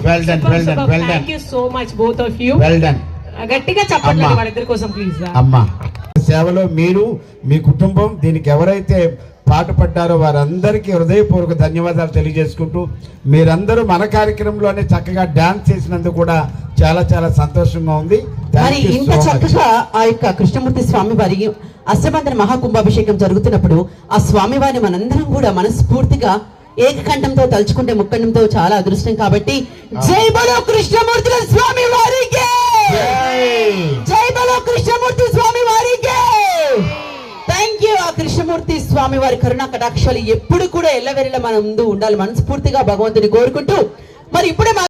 Well done well done well done. Thank you so much both of you. Well done. గట్టిగా చెప్పండి వాళ్ళిద్దరి కోసం please. అమ్మా సేవలో మీరు మీ కుటుంబం దీనికి ఎవరైతే పాటుపడ్డారో వారందరికీ హృదయపూర్వక ధన్యవాదాలు తెలియజేసుకుంటూ మీరందరూ మన కార్యక్రమంలోనే చక్కగా డాన్స్ చేసినందుకు కూడా చాలా చాలా సంతోషంగా ఉంది. మరి ఇంత చక్కగా ఆ యొక్క కృష్ణమూర్తి స్వామి వారి అష్టబంధన మహాకుంభాభిషేకం జరుగుతున్నప్పుడు ఆ స్వామి వారిని మనందరం కూడా మనస్ఫూర్తిగా ఏకకంఠంతో తలుచుకుంటే ముక్కండంతో చాలా అదృష్టం. కాబట్టి జై బలో కృష్ణమూర్తి స్వామి వారికి, జై బలో కృష్ణమూర్తి స్వామి వారికి. Thank you. ఆ కృష్ణమూర్తి స్వామి వారి కరుణా కటాక్షాలు ఎప్పుడు కూడా ఎల్లవెల్లా మన ముందు ఉండాలి మనస్ఫూర్తిగా భగవంతుని కోరుకుంటూ మరి ఇప్పుడే